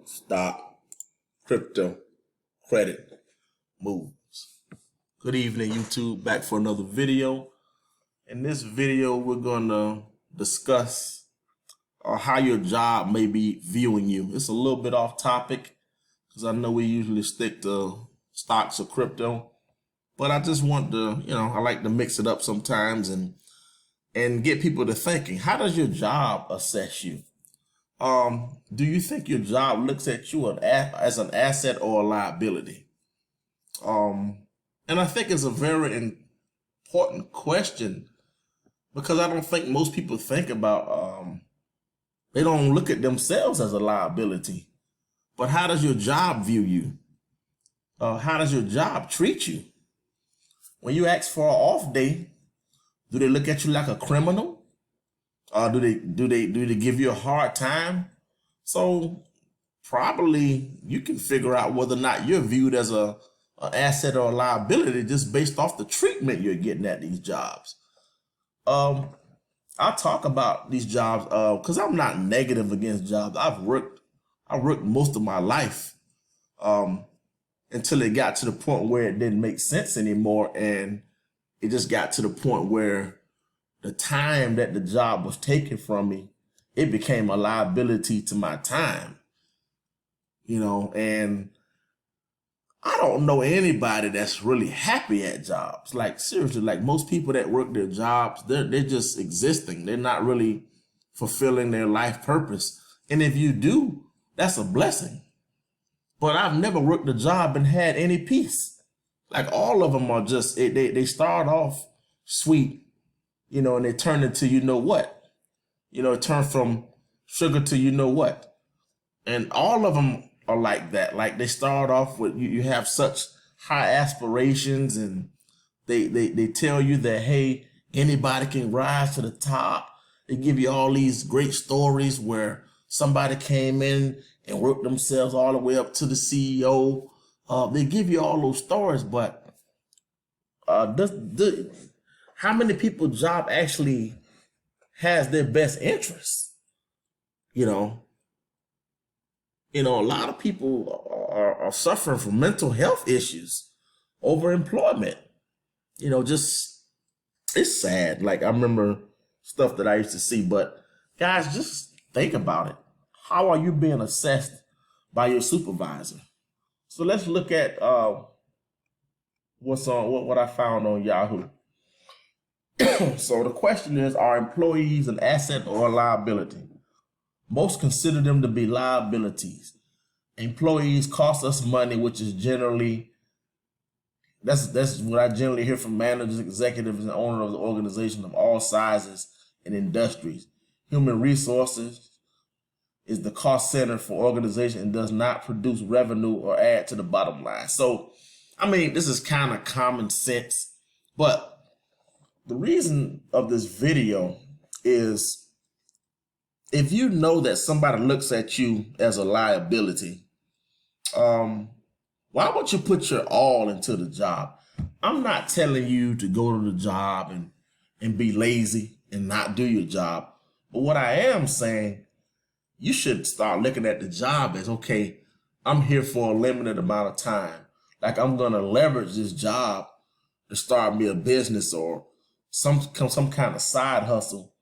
stock, crypto, credit moves. Good evening, YouTube. Back for another video. In this video, we're going to discuss how your job may be viewing you. It's a little bit off topic because I know we usually stick to stocks or crypto, but I just want to, I like to mix it up sometimes and get people to thinking. How does your job assess you? Do you think your job looks at you as an asset or a liability? And I think it's a very important question because I don't think most people think about, they don't look at themselves as a liability. But how does your job view you? How does your job treat you? When you ask for an off day, do they look at you like a criminal? Do they give you a hard time? So probably you can figure out whether or not you're viewed as an asset or a liability just based off the treatment you're getting at these jobs. I'll talk about these jobs because I'm not negative against jobs. I worked most of my life until it got to the point where it didn't make sense anymore, and it just got to the point where the time that the job was taken from me, it became a liability to my time, and I don't know anybody that's really happy at jobs. Like seriously, like most people that work their jobs, they're just existing. They're not really fulfilling their life purpose. And if you do, that's a blessing. But I've never worked a job and had any peace. Like all of them are just, they start off sweet, and they turn into what? It turned from sugar to what? And all of them are like that. Like they start off with, you have such high aspirations, and they tell you that, hey, anybody can rise to the top. They give you all these great stories where somebody came in and worked themselves all the way up to the CEO. They give you all those stories, but how many people's job actually has their best interests? A lot of people are suffering from mental health issues, overemployment. Just it's sad. Like I remember stuff that I used to see, but guys, just think about it. How are you being assessed by your supervisor? So let's look at what I found on Yahoo. So the question is, are employees an asset or a liability? Most consider them to be liabilities. Employees cost us money, which is generally, that's what I generally hear from managers, executives, and owners of the organization of all sizes and industries. Human resources is the cost center for organization and does not produce revenue or add to the bottom line. So, this is kind of common sense, but the reason of this video is if you know that somebody looks at you as a liability, why would you put your all into the job? I'm not telling you to go to the job and be lazy and not do your job. But what I am saying, you should start looking at the job as, okay, I'm here for a limited amount of time. Like I'm going to leverage this job to start me a business or some kind of side hustle.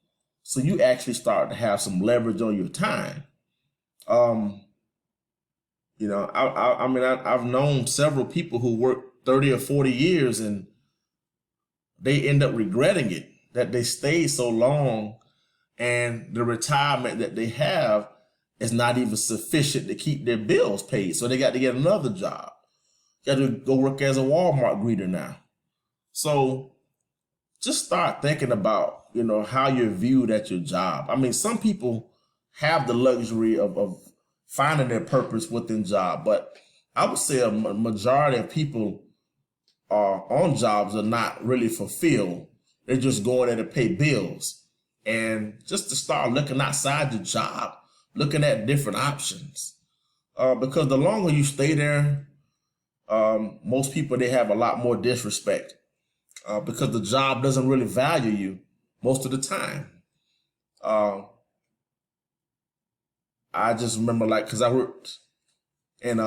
So you actually start to have some leverage on your time. I've known several people who work 30 or 40 years and they end up regretting it, that they stayed so long and the retirement that they have is not even sufficient to keep their bills paid. So they got to get another job. Got to go work as a Walmart greeter now. So just start thinking about, how you're viewed at your job. Some people have the luxury of finding their purpose within job, but I would say a majority of people are on jobs are not really fulfilled. They're just going there to pay bills. And just to start looking outside your job, looking at different options. Because the longer you stay there, most people, they have a lot more disrespect. Because the job doesn't really value you most of the time. I just remember, because I worked in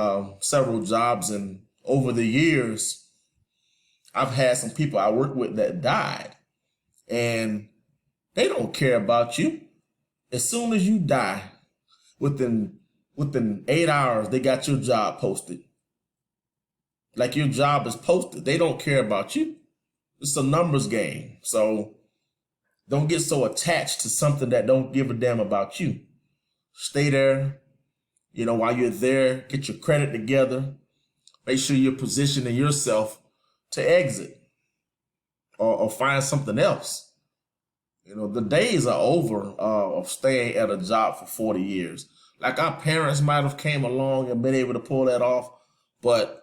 several jobs, and over the years, I've had some people I work with that died, and they don't care about you. As soon as you die, within 8 hours, they got your job posted. Like your job is posted. They don't care about you. It's a numbers game. So don't get so attached to something that don't give a damn about you. Stay there. While you're there, get your credit together. Make sure you're positioning yourself to exit or find something else. The days are over of staying at a job for 40 years. Like our parents might have came along and been able to pull that off, but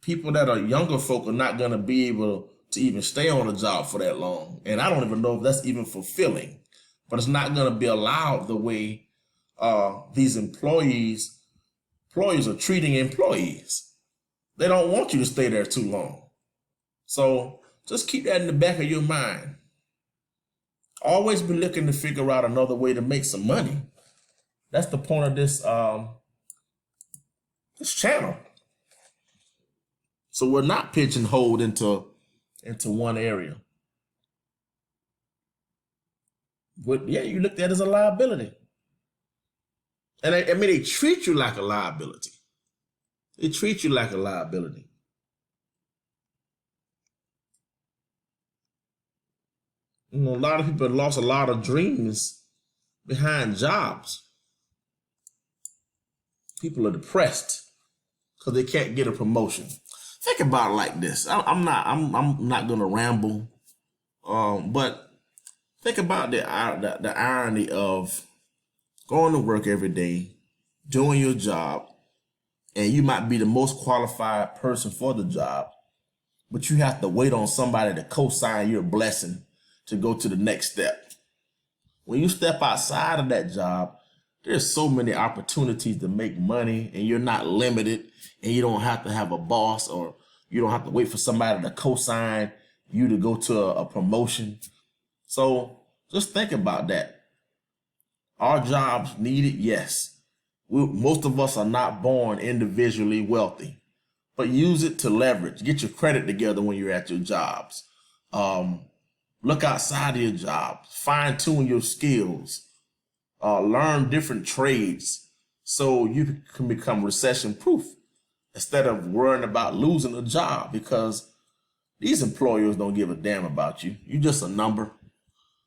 people that are younger folk are not going to be able to even stay on a job for that long. And I don't even know if that's even fulfilling, but it's not going to be allowed the way these employers are treating employees. They don't want you to stay there too long. So just keep that in the back of your mind. Always be looking to figure out another way to make some money. That's the point of this channel. So we're not pigeonholed into one area. But yeah, you looked at it as a liability. And they treat you like a liability. They treat you like a liability. A lot of people have lost a lot of dreams behind jobs. People are depressed because they can't get a promotion. Think about it like this. I'm not gonna ramble, but think about the irony of going to work every day, doing your job, and you might be the most qualified person for the job, but you have to wait on somebody to co-sign your blessing to go to the next step. When you step outside of that job, there's so many opportunities to make money, and you're not limited, and you don't have to have a boss, or you don't have to wait for somebody to co-sign you to go to a promotion. So just think about that. Our jobs need it, yes. Most of us are not born individually wealthy, but use it to leverage. Get your credit together when you're at your jobs. Look outside of your job. Fine tune your skills. Learn different trades so you can become recession proof instead of worrying about losing a job, because these employers don't give a damn about you. You're just a number.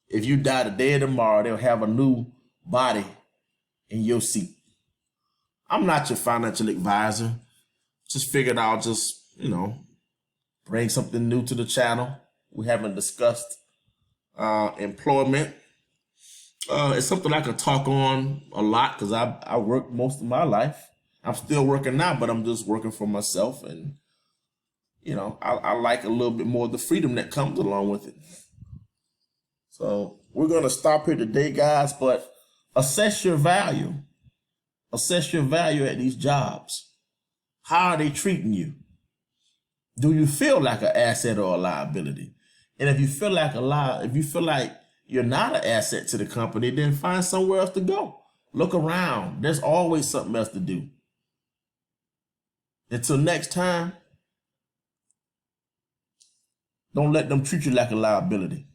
If you die today or tomorrow, they'll have a new body in your seat. I'm not your financial advisor. Just figured I'll just, bring something new to the channel. We haven't discussed employment. It's something I could talk on a lot because I worked most of my life. I'm still working now, but I'm just working for myself. And, I like a little bit more of the freedom that comes along with it. So we're going to stop here today, guys, but assess your value. Assess your value at these jobs. How are they treating you? Do you feel like an asset or a liability? And if you feel like you're not an asset to the company, then find somewhere else to go. Look around. There's always something else to do. Until next time, don't let them treat you like a liability.